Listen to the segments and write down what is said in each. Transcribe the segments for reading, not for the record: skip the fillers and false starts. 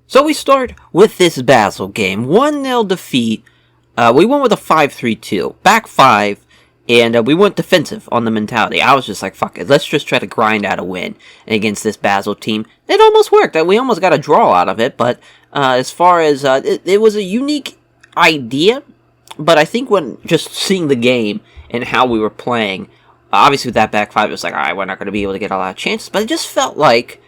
So we start with this Basel game. 1-0 defeat. We went with a 5-3-2. Back 5. And we went defensive on the mentality. I was just like, fuck it. Let's just try to grind out a win against this Basel team. It almost worked. We almost got a draw out of it. But as far as... it was a unique idea. But I think when just seeing the game and how we were playing... Obviously with that back 5, it was like, alright, we're not going to be able to get a lot of chances. But it just felt like...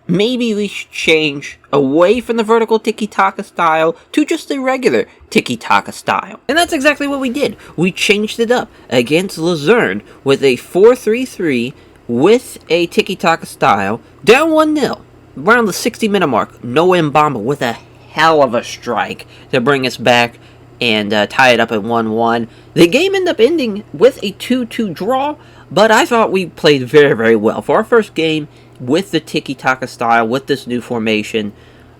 maybe we should change away from the vertical tiki-taka style to just the regular tiki-taka style. And that's exactly what we did. We changed it up against Luzerne with a 4-3-3 with a tiki-taka style, down 1-0. Around the 60-minute mark, Noah Mbamba with a hell of a strike to bring us back and tie it up at 1-1. The game ended up ending with a 2-2 draw, but I thought we played very, very well. For our first game, with the tiki-taka style, with this new formation,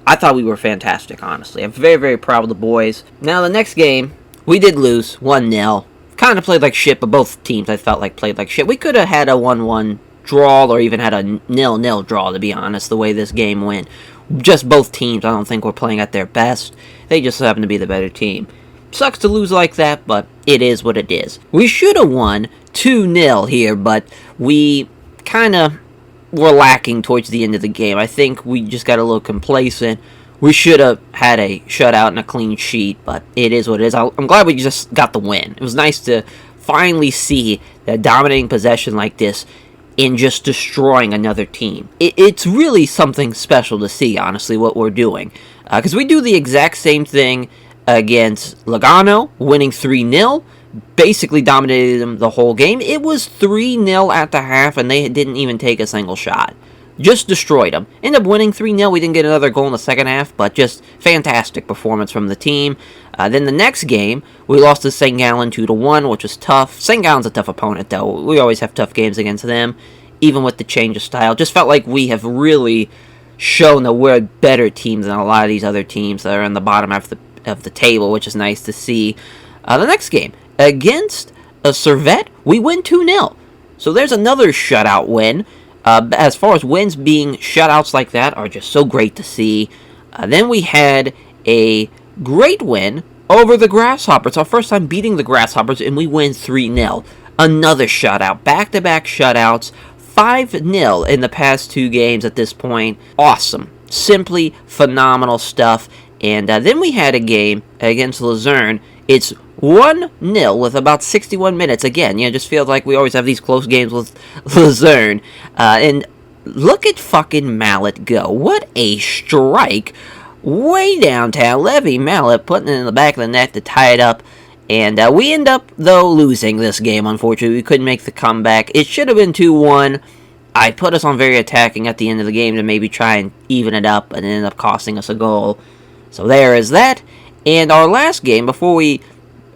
I thought we were fantastic, honestly. I'm very, very proud of the boys. Now, the next game, we did lose 1-0. Kind of played like shit, but both teams I felt like played like shit. We could have had a 1-1 draw, or even had a 0-0 draw, to be honest, the way this game went. Just both teams, I don't think, were playing at their best. They just happen to be the better team. Sucks to lose like that, but it is what it is. We should have won 2-0 here, but we kind of... were lacking towards the end of the game. I think we just got a little complacent. We should have had a shutout and a clean sheet, but it is what it is. I'm glad we just got the win. It was nice to finally see that dominating possession like this in just destroying another team. It's really something special to see, honestly, what we're doing. Because we do the exact same thing against Lugano, winning 3-0. Basically dominated them the whole game. It was 3-0 at the half, and they didn't even take a single shot. Just destroyed them. Ended up winning 3-0. We didn't get another goal in the second half, but just fantastic performance from the team. Then the next game, we lost to St. Gallen 2-1, which was tough. St. Gallen's a tough opponent, though. We always have tough games against them, even with the change of style. Just felt like we have really shown that we're a better team than a lot of these other teams that are in the bottom half of the table, which is nice to see. The next game, against a Servette, we win 2-0. So there's another shutout win. As far as wins being shutouts like that are just so great to see. Then we had a great win over the Grasshoppers. Our first time beating the Grasshoppers, and we win 3-0. Another shutout. Back-to-back shutouts. 5-0 in the past 2 games at this point. Awesome. Simply phenomenal stuff. And then we had a game against Luzerne. It's 1-0 with about 61 minutes. Again, just feels like we always have these close games with Luzerne. And look at fucking Mallet go. What a strike. Way downtown. Levy Mallet putting it in the back of the net to tie it up. And we end up, though, losing this game, unfortunately. We couldn't make the comeback. It should have been 2-1. I put us on very attacking at the end of the game to maybe try and even it up, and it ended up costing us a goal. So there is that. And our last game, before we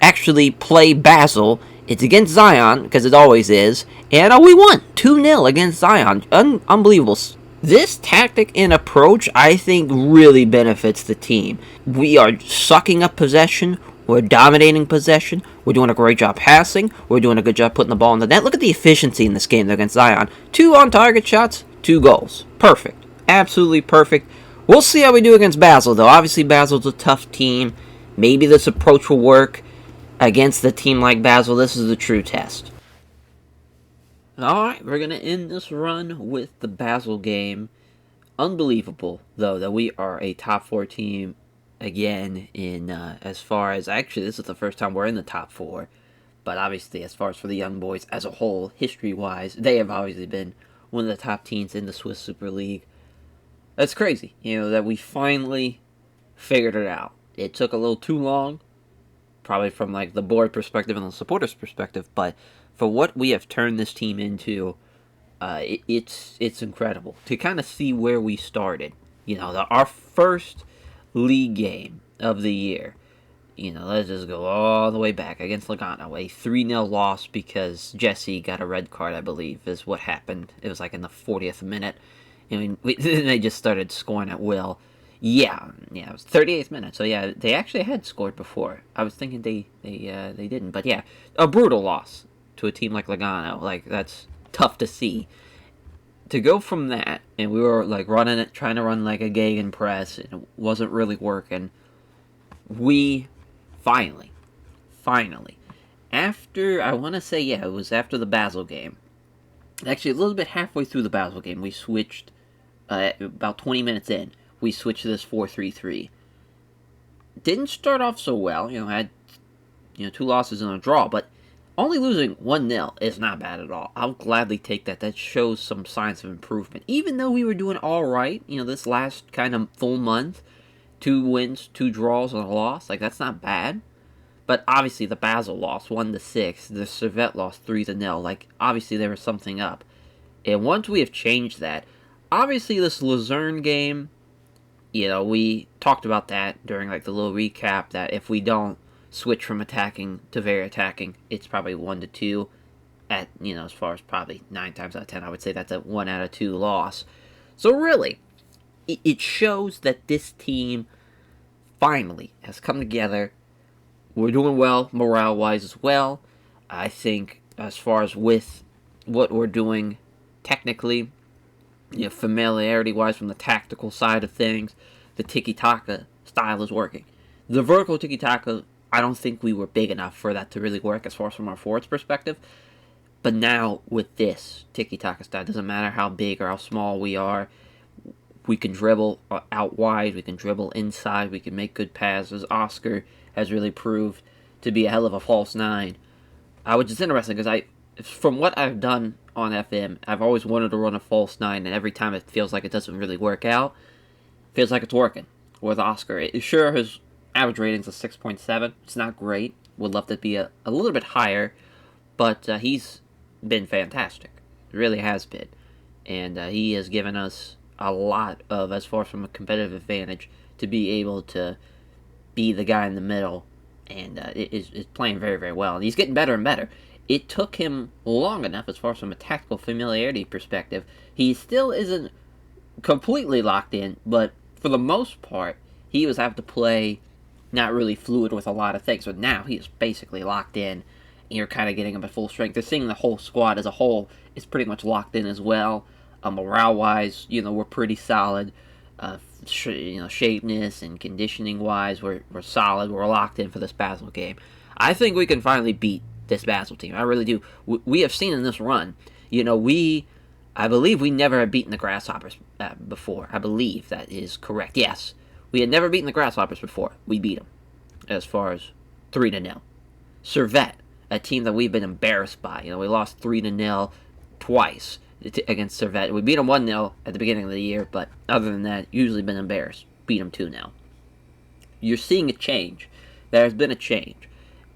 actually play Basel, it's against Zion, because it always is, and we won 2-0 against Zion. Unbelievable. This tactic and approach, I think, really benefits the team. We are sucking up possession, we're dominating possession, we're doing a great job passing, we're doing a good job putting the ball in the net. Look at the efficiency in this game against Zion. 2 on-target shots, 2 goals. Perfect. Absolutely perfect. We'll see how we do against Basel, though. Obviously, Basel's a tough team. Maybe this approach will work against a team like Basel. This is the true test. Alright, we're going to end this run with the Basel game. Unbelievable, though, that we are a top 4 team again in as far as... Actually, this is the first time we're in the top 4. But obviously, as far as for the young boys as a whole, history-wise, they have obviously been one of the top teams in the Swiss Super League. That's crazy, that we finally figured it out. It took a little too long, probably from like the board perspective and the supporters' perspective, but for what we have turned this team into, it's incredible to kind of see where we started. Our first league game of the year. Let's just go all the way back against Lugano. A 3-0 loss because Jesse got a red card, I believe, is what happened. It was like in the 40th minute. They just started scoring at will. Yeah, it was 38th minute. So yeah, they actually had scored before. I was thinking they didn't, but yeah, a brutal loss to a team like Lugano. Like, that's tough to see. to go from that, and we were like running it, trying to run like a Gegen press, and it wasn't really working. We finally, after, I want to say, yeah, it was after the Basel game. Actually, a little bit halfway through the Basel game, we switched, about 20 minutes in, we switched to this 4-3-3. Didn't start off so well, had 2 losses and a draw, but only losing 1-0 is not bad at all. I'll gladly take that. That shows some signs of improvement. Even though we were doing all right, this last kind of full month, 2 wins, 2 draws, and a loss, like, that's not bad. But obviously the Basel loss, 1-6, the Servette lost 3-0. Like, obviously there was something up. And once we have changed that, obviously this Luzerne game, we talked about that during like the little recap, that if we don't switch from attacking to very attacking, it's probably 1-2 at, as far as probably 9 times out of 10, I would say that's a 1 out of 2 loss. So really, it shows that this team finally has come together. We're doing well morale-wise as well. I think as far as with what we're doing technically, familiarity-wise from the tactical side of things, the tiki-taka style is working. The vertical tiki-taka, I don't think we were big enough for that to really work as far as from our forwards perspective. But now with this tiki-taka style, it doesn't matter how big or how small we are, we can dribble out wide, we can dribble inside, we can make good passes. Oscar has really proved to be a hell of a false 9. Which is interesting because from what I've done on FM, I've always wanted to run a false 9, and every time it feels like it doesn't really work out, it feels like it's working with Oscar. His average rating's a 6.7. It's not great. Would love to be a little bit higher, but he's been fantastic. It really has been. And he has given us a lot of, as far as from a competitive advantage, to be able to be the guy in the middle, and is playing very, very well. And he's getting better and better. It took him long enough, as far as from a tactical familiarity perspective. He still isn't completely locked in, but for the most part, he was having to play not really fluid with a lot of things. But now he is basically locked in, and you're kind of getting him at full strength. They're seeing the whole squad as a whole is pretty much locked in as well. Morale-wise, we're pretty solid. Shapeness and conditioning-wise, we're solid. We're locked in for this Basel game. I think we can finally beat this Basel team. I really do. We have seen in this run, I believe we never had beaten the Grasshoppers before. I believe that is correct. Yes, we had never beaten the Grasshoppers before. We beat them, as far as 3-0. Servette, a team that we've been embarrassed by. We lost 3-0 twice against Servette. We beat them 1-0 at the beginning of the year, but other than that, usually been embarrassed. Beat them 2-0. You're seeing a change. There's been a change.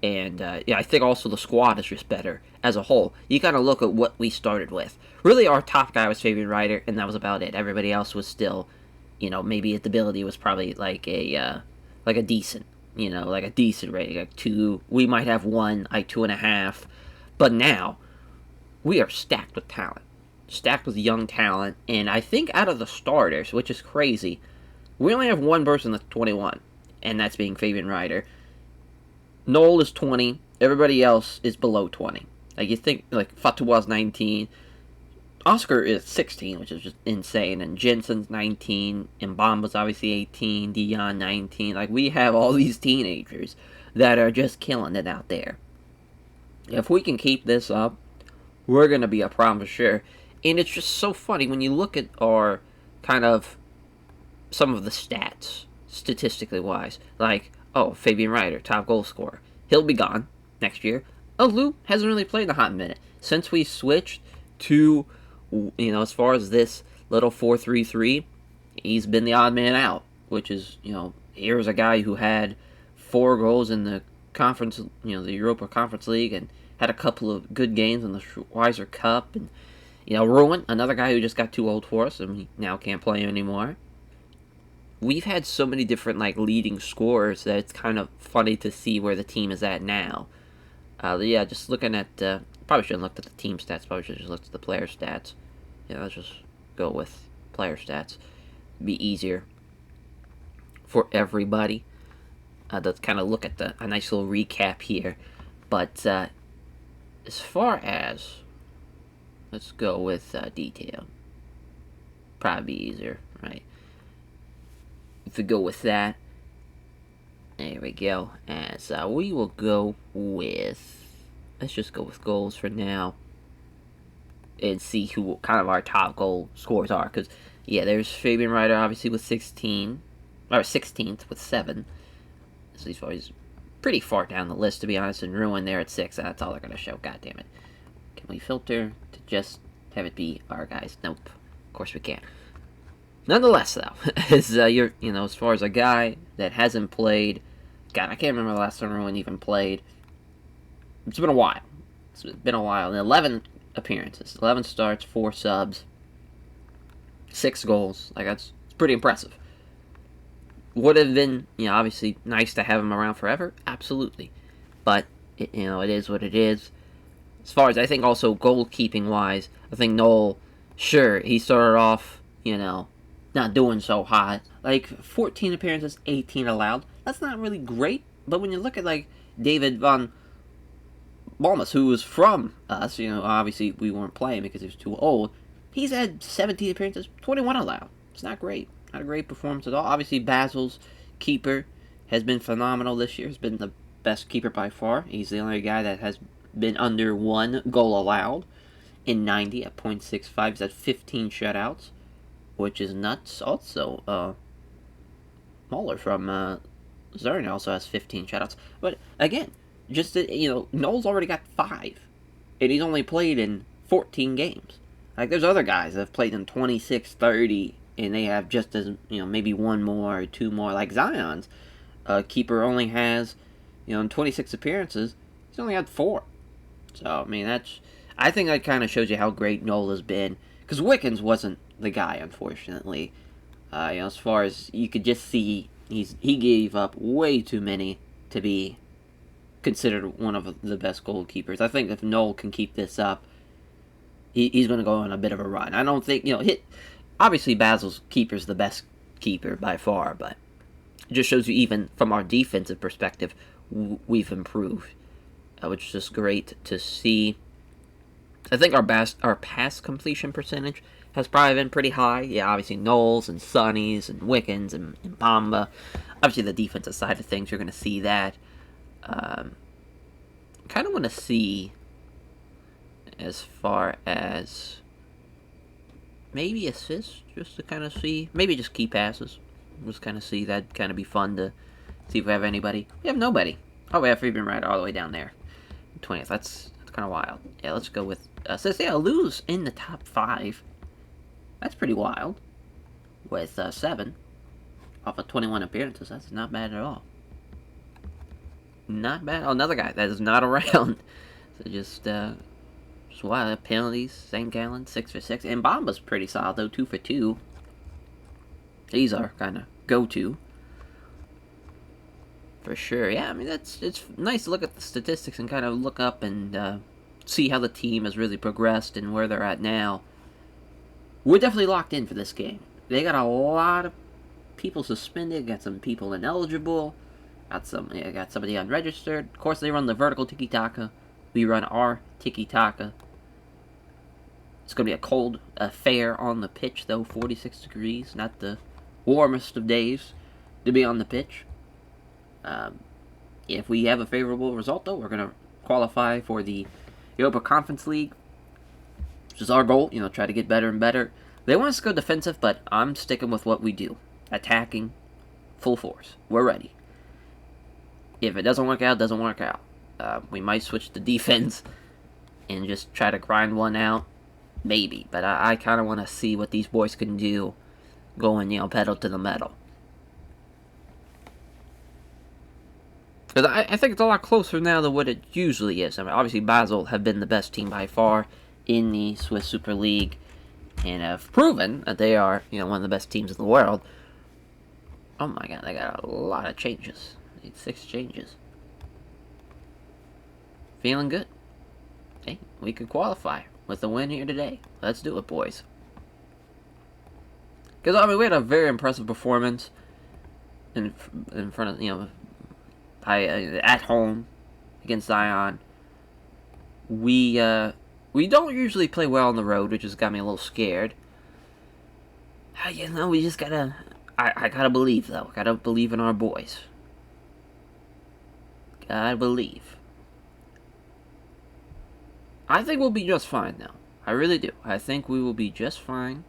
And, I think also the squad is just better as a whole. You gotta look at what we started with. Really, our top guy was Fabian Ryder, and that was about it. Everybody else was still, maybe its ability was probably like a decent, like a decent rating, like 2. We might have 1, like 2.5. But now, we are stacked with talent. Stacked with young talent, and I think out of the starters, which is crazy, we only have one person that's 21, and that's being Fabian Ryder. Noel is 20, everybody else is below 20. Like, you think, like, Fatoua's 19, Oscar is 16, which is just insane, and Jensen's 19, and Mbamba's obviously 18, Dion 19. Like, we have all these teenagers that are just killing it out there. If we can keep this up, we're going to be a problem for sure. And it's just so funny when you look at our kind of some of the stats, statistically wise. Like, Fabian Ryder, top goal scorer. He'll be gone next year. Lou hasn't really played in a hot minute. Since we switched to, as far as this little 4-3-3, he's been the odd man out. Which is, here's a guy who had 4 goals in the conference, the Europa Conference League, and had a couple of good games in the Schweizer Cup, and Rowan, another guy who just got too old for us and we now can't play him anymore. We've had so many different leading scorers that it's kind of funny to see where the team is at now. Just looking at probably shouldn't look at the team stats. Probably should just look at the player stats. Let's just go with player stats. It'd be easier for everybody. Let's kind of look at a nice little recap here. But as far as, let's go with detail. probably be easier, right? If we go with that, there we go. And so we will go with, let's just go with goals for now, and see who kind of our top goal scorers are. Because yeah, there's Fabian Ryder obviously with 16, or 16th with 7. So he's pretty far down the list, to be honest. And Ruin there at 6. That's all they're gonna show. God damn it! Can we filter to just have it be our guys? Nope. Of course we can't. Nonetheless, though, as as far as a guy that hasn't played, God, I can't remember the last time Ruin even played. It's been a while. It's been a while. 11 appearances, 11 starts, 4 subs, 6 goals. Like, it's pretty impressive. Would have been, obviously nice to have him around forever. Absolutely, but it is what it is. As far as I think, also goalkeeping wise, I think Noel, sure, he started off, not doing so hot. Like 14 appearances, 18 allowed. That's not really great. But when you look at like David Van Balmas, who was from us, obviously we weren't playing because he was too old. He's had 17 appearances, 21 allowed. It's not great. Not a great performance at all. Obviously Basil's keeper has been phenomenal this year. He's been the best keeper by far. He's the only guy that has been under 1 goal allowed in 90 at .65. He's had 15 shutouts, which is nuts. Also, Muller from Zern also has 15 shutouts. But again, just Noel's already got 5, and he's only played in 14 games. Like, there's other guys that have played in 26, 30, and they have just as, maybe 1 more or 2 more. Like Zion's keeper only has, in 26 appearances, he's only had 4. So, I mean, I think that kind of shows you how great Noel has been. Because Wickens wasn't the guy, unfortunately. As far as you could just see, he gave up way too many to be considered one of the best goalkeepers. I think if Noel can keep this up, he's going to go on a bit of a run. I don't think, obviously Basil's keeper's the best keeper by far, but it just shows you even from our defensive perspective, we've improved, which is just great to see. I think our pass completion percentage has probably been pretty high. Yeah, obviously Knowles and Sonny's and Wickens and Bamba. Obviously the defensive side of things, you're going to see that. Kind of want to see as far as maybe assists, just to kind of see. Maybe just key passes. Just kind of see. That'd kind of be fun to see if we have anybody. We have nobody. Oh, we have Fabian Ryder all the way down there. 20th. That's kind of wild. Yeah, let's go with... says, yeah, lose in the top 5. That's pretty wild. With 7 off of 21 appearances. That's not bad at all. Not bad. Oh, another guy that is not around. So just wild. Penalties, St. Gallen, 6 for 6. And Bamba's pretty solid, though, 2 for 2. These are kind of go-to. For sure. Yeah, I mean, it's nice to look at the statistics and kind of look up and see how the team has really progressed and where they're at now. We're definitely locked in for this game. They got a lot of people suspended, got some people ineligible, got somebody unregistered. Of course, they run the vertical tiki-taka. We run our tiki-taka. It's going to be a cold affair on the pitch, though. 46 degrees, not the warmest of days to be on the pitch. If we have a favorable result, though, we're going to qualify for the Europa Conference League, which is our goal. Try to get better and better. They want us to go defensive, but I'm sticking with what we do. Attacking, full force. We're ready. If it doesn't work out, it doesn't work out. We might switch to defense and just try to grind one out. Maybe. But I kind of want to see what these boys can do going, pedal to the metal. Because I think it's a lot closer now than what it usually is. I mean, obviously, Basel have been the best team by far in the Swiss Super League and have proven that they are, one of the best teams in the world. Oh my god, they got a lot of changes. 6 changes. Feeling good. Hey, we could qualify with a win here today. Let's do it, boys. Because, I mean, we had a very impressive performance in front of, at home against Zion. We don't usually play well on the road, which has got me a little scared. You know, we just gotta... I gotta believe, though. Gotta believe in our boys. Gotta believe. I think we'll be just fine, though. I really do. I think we will be just fine.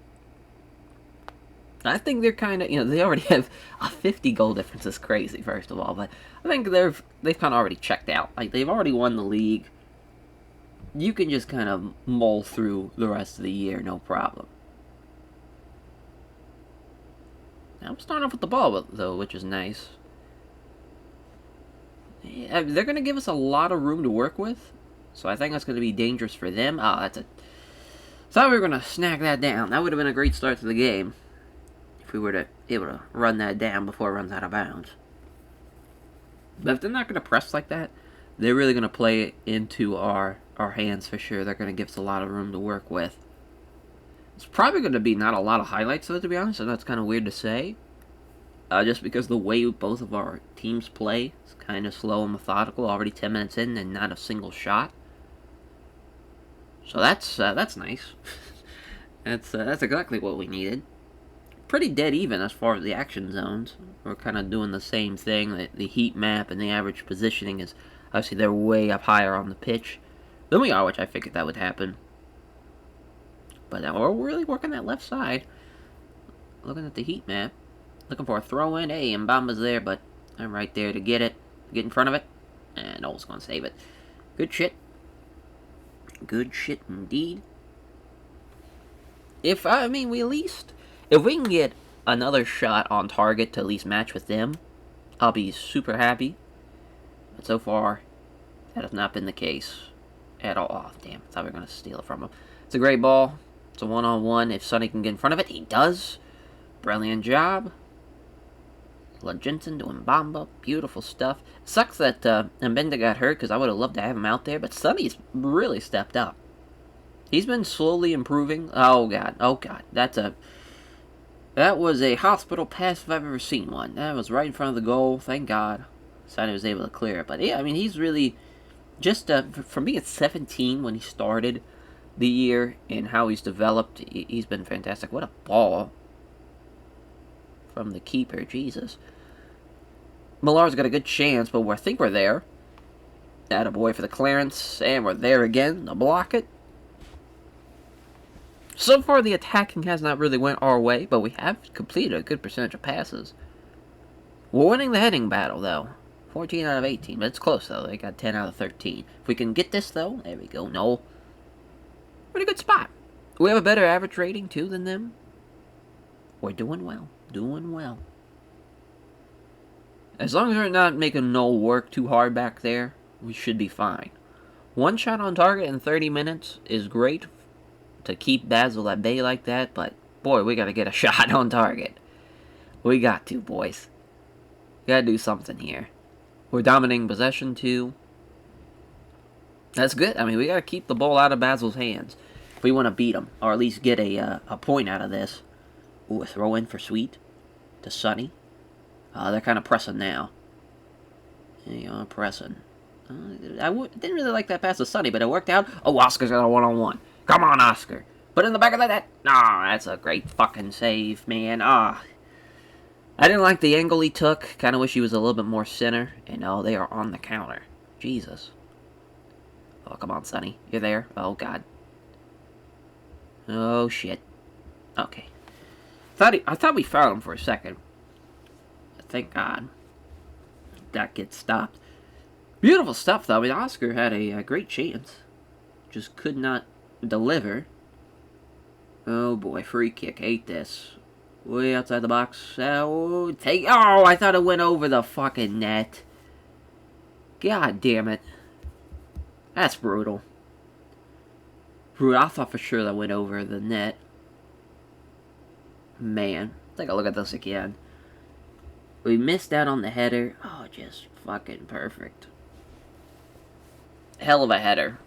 I think they're kind of, you know, they already have a 50 goal difference. Is crazy, first of all, but I think they've kind of already checked out. Like, they've already won the league. You can just kind of mull through the rest of the year, no problem. Now, I'm starting off with the ball, though, which is nice. Yeah, they're going to give us a lot of room to work with, so I think that's going to be dangerous for them. Oh, that's a... Thought we were going to snag that down. That would have been a great start to the game. If we were to able to run that down before it runs out of bounds. But if they're not going to press like that, they're really going to play it into our hands for sure. They're going to give us a lot of room to work with. It's probably going to be not a lot of highlights, though, to be honest, and that's kind of weird to say. Just because the way both of our teams play is kind of slow and methodical. Already 10 minutes in and not a single shot. So that's nice. That's exactly what we needed. Pretty dead even as far as the action zones. We're kind of doing the same thing. The heat map and the average positioning is obviously they're way up higher on the pitch than we are, which I figured that would happen. But we're really working that left side. Looking at the heat map. Looking for a throw in. Hey, Mbamba's there, but I'm right there to get it. Get in front of it. And Noel's going to save it. Good shit. Good shit indeed. If we can get another shot on target to at least match with them, I'll be super happy. But so far, that has not been the case at all. Oh, damn. I thought we were going to steal it from him. It's a great ball. It's a one-on-one. If Sonny can get in front of it, he does. Brilliant job. Jensen doing Bamba. Beautiful stuff. Sucks that Mbenda got hurt because I would have loved to have him out there, but Sonny's really stepped up. He's been slowly improving. Oh, God. Oh, God. That was a hospital pass if I've ever seen one. That was right in front of the goal. Thank God. Sonny was able to clear it. But yeah, I mean, he's really just from being 17 when he started the year and how he's developed, he's been fantastic. What a ball from the keeper. Jesus. Millar's got a good chance, but I think we're there. Attaboy for the clearance. And we're there again to block it. So far, the attacking has not really went our way, but we have completed a good percentage of passes. We're winning the heading battle, though. 14 out of 18, but it's close, though. They got 10 out of 13. If we can get this, though, there we go. No. Pretty good spot. We have a better average rating, too, than them. We're doing well. Doing well. As long as we're not making Noel work too hard back there, we should be fine. One shot on target in 30 minutes is great to keep Basel at bay like that, but boy, we gotta get a shot on target. We got to, boys. Gotta do something here. We're dominating possession too. That's good. I mean, we gotta keep the ball out of Basel's hands if we want to beat them, or at least get a point out of this. Ooh, a throw in for Sweet to Sonny. They're kind of pressing now. Pressing. Didn't really like that pass to Sonny, but it worked out. Oh, Oscar's got a one-on-one. Come on, Oscar. Put it in the back of the net. Ah, that's a great fucking save, man. I didn't like the angle he took. Kind of wish he was a little bit more center. And oh, they are on the counter. Jesus. Oh, come on, Sonny. You're there. Oh, God. Oh, shit. Okay. I thought we found him for a second. Thank God. That gets stopped. Beautiful stuff, though. I mean, Oscar had a great chance. Just could not deliver. Oh boy, free kick. Hate this. Way outside the box. Oh, I thought it went over the fucking net. God damn it. That's brutal. I thought for sure that went over the net. Man, take a look at this again. We missed out on the header. Oh, just fucking perfect. Hell of a header.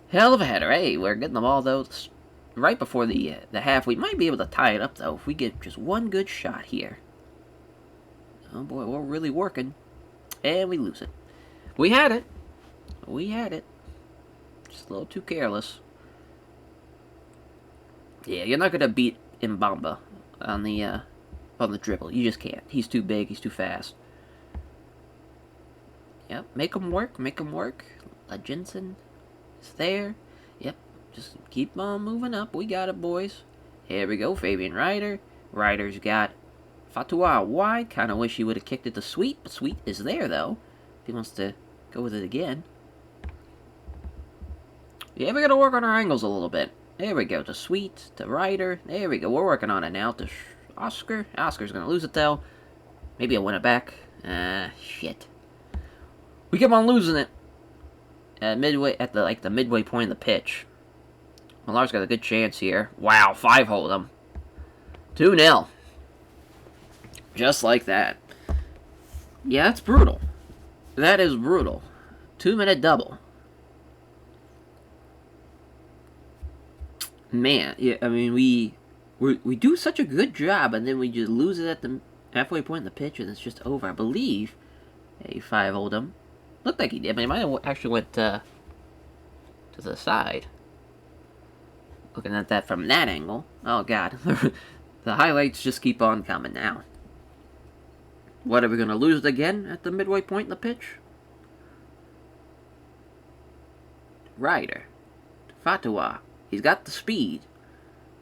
Hell of a header. Hey, we're getting the ball, though, right before the half. We might be able to tie it up, though, if we get just one good shot here. Oh, boy, we're really working. And we lose it. We had it. We had it. Just a little too careless. Yeah, you're not going to beat Mbamba on the dribble. You just can't. He's too big. He's too fast. Yep, make him work. Make him work. Jensen is there. Yep, just keep on moving up. We got it, boys. Here we go, Fabian Ryder. Ryder's got Fatua wide. Kind of wish he would have kicked it to Sweet, but Sweet is there, though. If he wants to go with it again. Yeah, we gotta work on our angles a little bit. There we go, to Sweet, to Ryder. There we go, we're working on it now. To Oscar. Oscar's gonna lose it, though. Maybe I'll win it back. Shit. We keep on losing it. At the midway point of the pitch. Millar's got a good chance here. Wow, 5-hole them. 2-0. Just like that. Yeah, that's brutal. That is brutal. 2-minute double. Man, yeah, I mean, we do such a good job, and then we just lose it at the halfway point in the pitch, and it's just over. I believe he 5-holed him. Looked like he did, but he might have actually went to the side. Looking at that from that angle. Oh, God. The highlights just keep on coming now. What, are we going to lose it again at the midway point in the pitch? Ryder. Fatua. He's got the speed.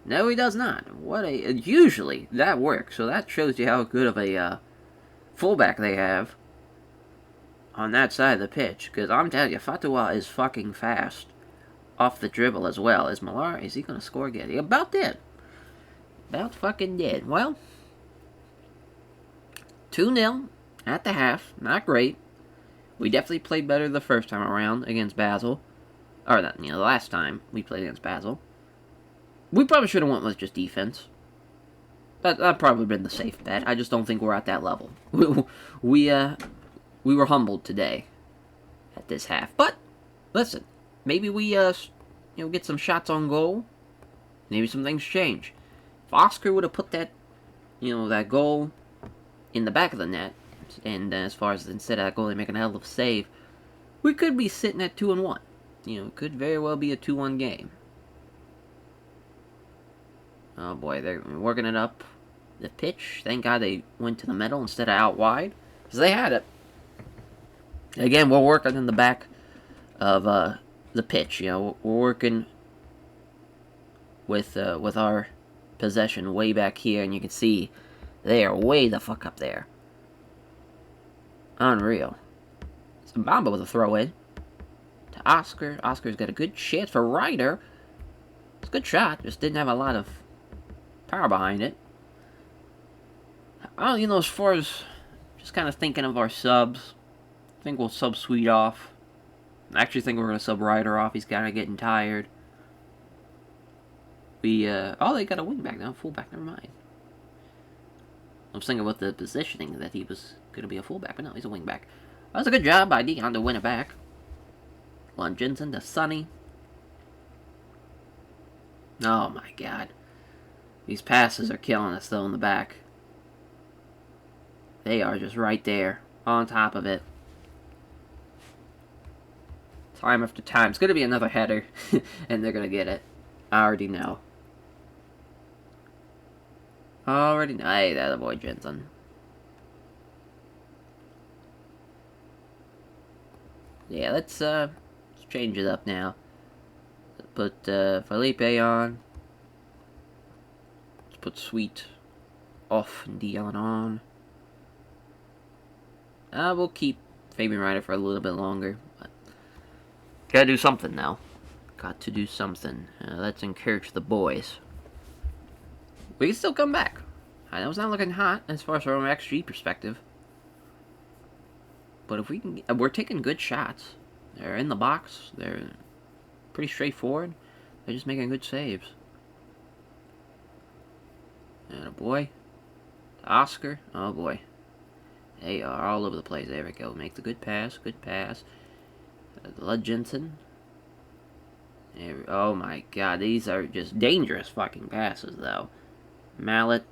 No, he does not. Usually, that works. So that shows you how good of a fullback they have on that side of the pitch. Because I'm telling you, Fatua is fucking fast. Off the dribble as well. Is Millar, is he going to score again? He about did. About fucking did. Well, 2-0 at the half. Not great. We definitely played better the first time around against Basel. Or, the last time we played against Basel. We probably should have went with just defense. That'd probably been the safe bet. I just don't think we're at that level. We were humbled today at this half. But, listen. Maybe we, get some shots on goal. Maybe some things change. If Oscar would have put that, that goal in the back of the net, and as far as instead of that goalie making a hell of a save, we could be sitting at 2-1. It could very well be a 2-1 game. Oh boy, they're working it up. The pitch, thank God they went to the middle instead of out wide, because they had it. Again, we're working in the back of, the pitch, we're working with our possession way back here, and you can see they are way the fuck up there. Unreal. Mbamba with a throw in to Oscar. Oscar's got a good chance for Ryder. It's a good shot, just didn't have a lot of power behind it. As far as just kind of thinking of our subs, I think we'll sub Sweet off. I actually think we're going to sub Ryder off. He's kind of getting tired. They got a wingback now. Fullback, never mind. I was thinking about the positioning that he was going to be a fullback, but no, he's a wingback. That was a good job by Dion to win it back. On Jensen to Sonny. Oh my God. These passes are killing us though in the back. They are just right there. On top of it. Time after time. It's going to be another header. And they're going to get it. I already know. Hey, that boy Jensen. Yeah, let's change it up now. Put Felipe on. Let's put Sweet off and Dion on. We'll keep Fabian Ryder for a little bit longer. But gotta do something now. Got to do something. Let's encourage the boys. We can still come back. I know it's not looking hot as far as from an XG perspective. But if we can... we're taking good shots. They're in the box. They're pretty straightforward. They're just making good saves. And a boy. Oscar. Oh boy. They are all over the place. There we go. Make the good pass. Good pass. Jensen. Oh my God. These are just dangerous fucking passes though. Mallet.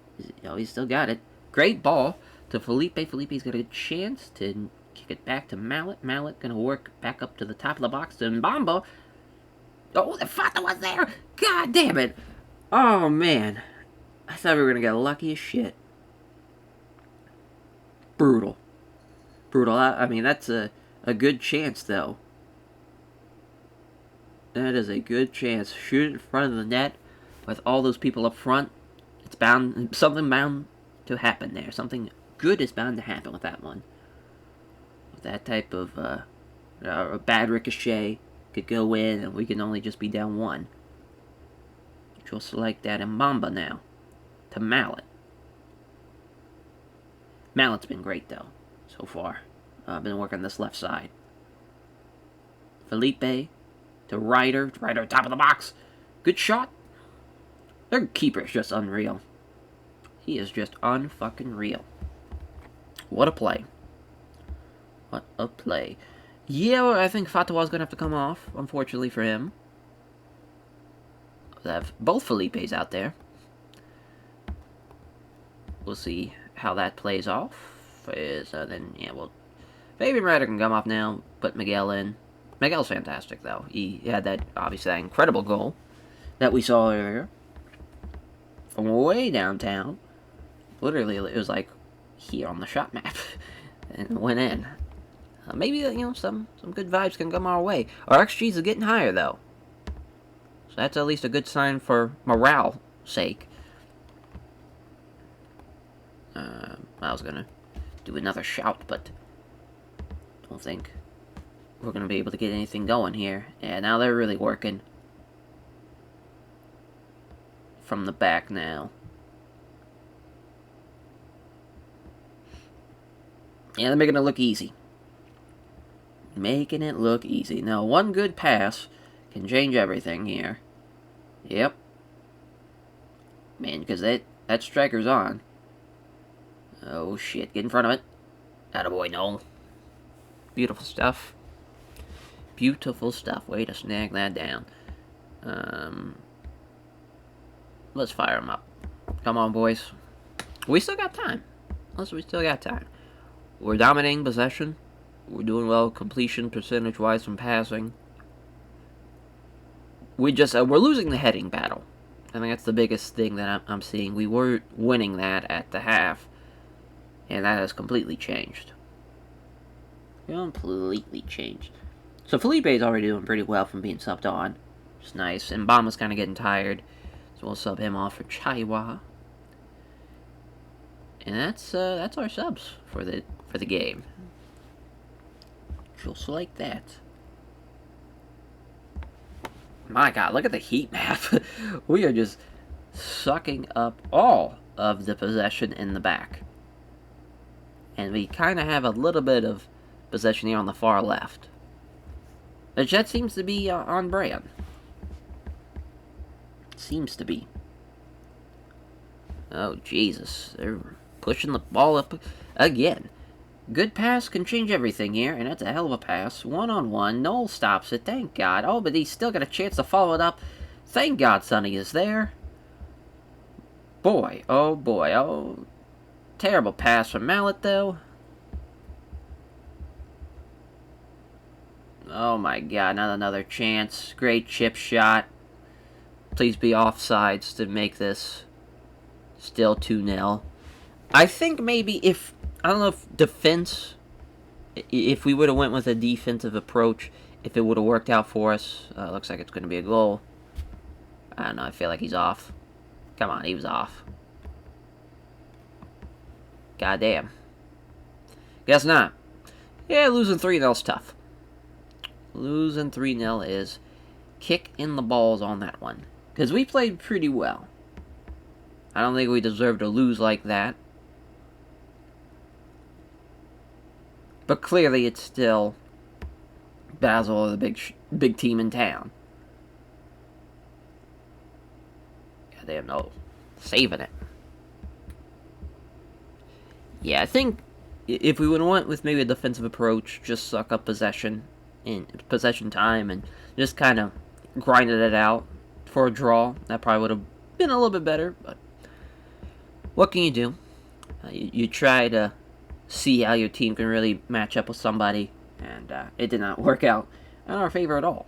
He's still got it. Great ball to Felipe. Felipe's got a chance to kick it back to Mallet. Mallet gonna work back up to the top of the box to Mbamba. Oh, the Fata was there! God damn it! Oh, man. I thought we were going to get lucky as shit. Brutal. Brutal. I mean, that's a good chance, though. That is a good chance. Shoot it in front of the net with all those people up front. It's bound, something bound to happen there. Something good is bound to happen with that one. With that type of a bad ricochet could go in, and we can only just be down one. Which will select that Mbamba now to Mallet. Mallet's been great though so far. I've been working this left side. Felipe to Ryder. Ryder top of the box. Good shot. Their keeper's just unreal. He is just unfucking real. What a play. What a play. Yeah, I think Fatawa's going to have to come off, unfortunately for him. We'll have both Felipes out there. We'll see how that plays off. Then, yeah, well, Fabian Ryder can come off now, put Miguel in. Miguel's fantastic, though. He had that, obviously, that incredible goal that we saw earlier. From way downtown. Literally, it was like here on the shot map. And went in. Maybe, some good vibes can come our way. Our XGs are getting higher, though. So that's at least a good sign for morale sake. I was gonna do another shout, but don't think we're gonna be able to get anything going here. And now they're really working from the back now. Yeah, they're making it look easy. Making it look easy. Now, one good pass can change everything here. Yep. Man, because that striker's on. Oh, shit. Get in front of it. Attaboy, no. Beautiful stuff. Beautiful stuff. Way to snag that down. Let's fire him up. Come on, boys. We still got time. We still got time. We're dominating possession. We're doing well completion percentage-wise from passing. We're losing the heading battle. I think that's the biggest thing that I'm seeing. We were winning that at the half, and that has completely changed. Completely changed. So Felipe's already doing pretty well from being subbed on. It's nice. And Mbama's kind of getting tired, so we'll sub him off for Chaiwa. And that's our subs for the game. Just like that. My God, look at the heat map. We are just sucking up all of the possession in the back. And we kind of have a little bit of possession here on the far left. The Jet seems to be on brand. Seems to be. Oh, Jesus. They're pushing the ball up again. Good pass can change everything here, and that's a hell of a pass. One-on-one, Noel stops it, thank God. Oh, but he's still got a chance to follow it up. Thank God Sonny is there. Boy, oh. Terrible pass from Mallet, though. Oh my God, not another chance. Great chip shot. Please be offsides to make this still 2-0. I think maybe I don't know if defense, if we would have went with a defensive approach, if it would have worked out for us. Looks like it's going to be a goal. I don't know, I feel like he's off. Come on, he was off. Goddamn. Guess not. Yeah, losing 3-0 is tough. Losing 3-0 is kick in the balls on that one. Because we played pretty well. I don't think we deserve to lose like that. But clearly it's still Basel, the big team in town. Goddamn, no. Saving it. Yeah, I think if we would have went with maybe a defensive approach, just suck up possession in possession time and just kind of grinded it out for a draw, that probably would have been a little bit better. But what can you do? You try to see how your team can really match up with somebody, and it did not work out in our favor at all.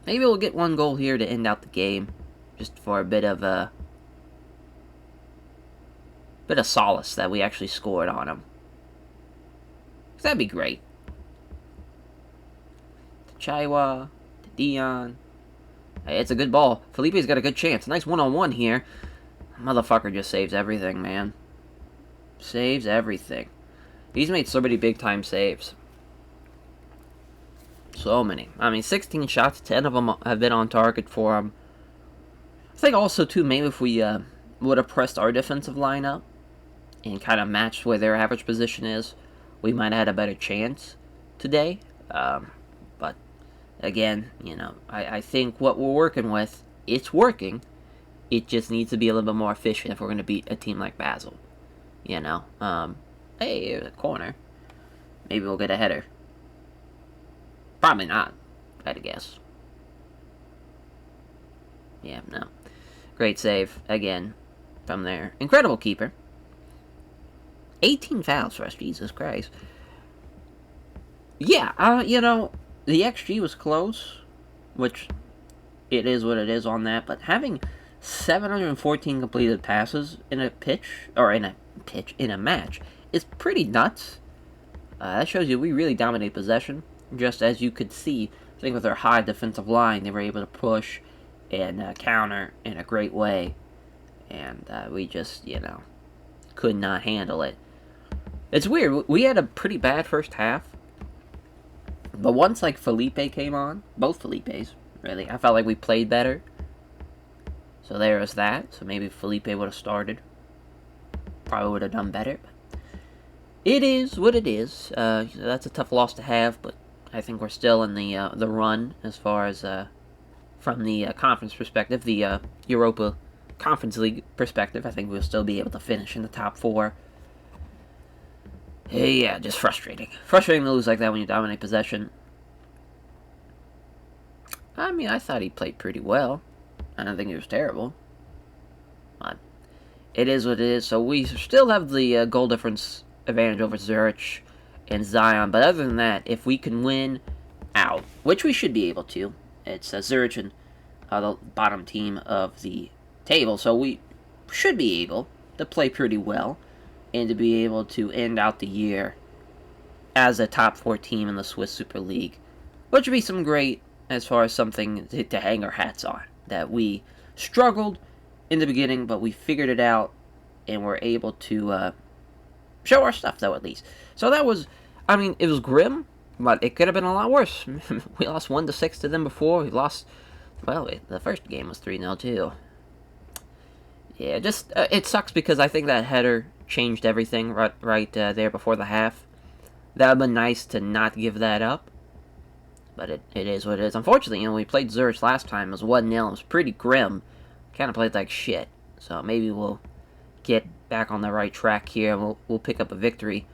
Maybe we'll get one goal here to end out the game, just for a bit of bit of solace that we actually scored on them. That'd be great. To Chaiwa, to Dion. Hey, it's a good ball. Felipe's got a good chance. Nice one-on-one here. Motherfucker just saves everything, man. Saves everything. He's made so many big-time saves. So many. I mean, 16 shots, 10 of them have been on target for him. I think also, too, maybe if we would have pressed our defensive lineup and kind of matched where their average position is, we might have had a better chance today. But, again, you know, I think what we're working with, it's working. It just needs to be a little bit more efficient if we're going to beat a team like Basel. You know? Hey, the corner. Maybe we'll get a header. Probably not, I'd guess. Yeah, no. Great save, again, from there. Incredible keeper. 18 fouls for us, Jesus Christ. Yeah, you know, the XG was close, which it is what it is on that, but having 714 completed passes in a match is pretty nuts. That shows you we really dominate possession. Just as you could see, I think with their high defensive line, they were able to push and counter in a great way. And we just, you know, could not handle it. It's weird. We had a pretty bad first half. But once, like, Felipe came on, both Felipes, really, I felt like we played better. So there was that. So maybe Felipe would have started. Probably would have done better. But it is what it is. That's a tough loss to have, but I think we're still in the run as far as from the conference perspective, the Europa Conference League perspective. I think we'll still be able to finish in the top 4. Yeah, just frustrating. Frustrating to lose like that when you dominate possession. I mean, I thought he played pretty well. I don't think he was terrible. But it is what it is. So we still have the goal difference advantage over Zurich and Zion. But other than that, if we can win out, which we should be able to, it's Zurich and the bottom team of the table. So we should be able to play pretty well and to be able to end out the year as a top 4 team in the Swiss Super League, which would be some great as far as something to hang our hats on. That we struggled in the beginning, but we figured it out and were able to show our stuff, though, at least. So that was, I mean, it was grim, but it could have been a lot worse. We lost 1-6 to them before. We lost, well, the first game was 3-0, too. Yeah, just, it sucks because I think that header changed everything right there before the half. That would have been nice to not give that up. But it is what it is. Unfortunately, you know, we played Zurich last time. It was 1-0. It was pretty grim. Kind of played like shit. So maybe we'll get back on the right track here. We'll pick up a victory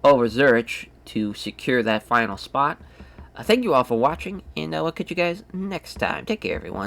over Zurich to secure that final spot. Thank you all for watching, and we'll catch you guys next time. Take care, everyone.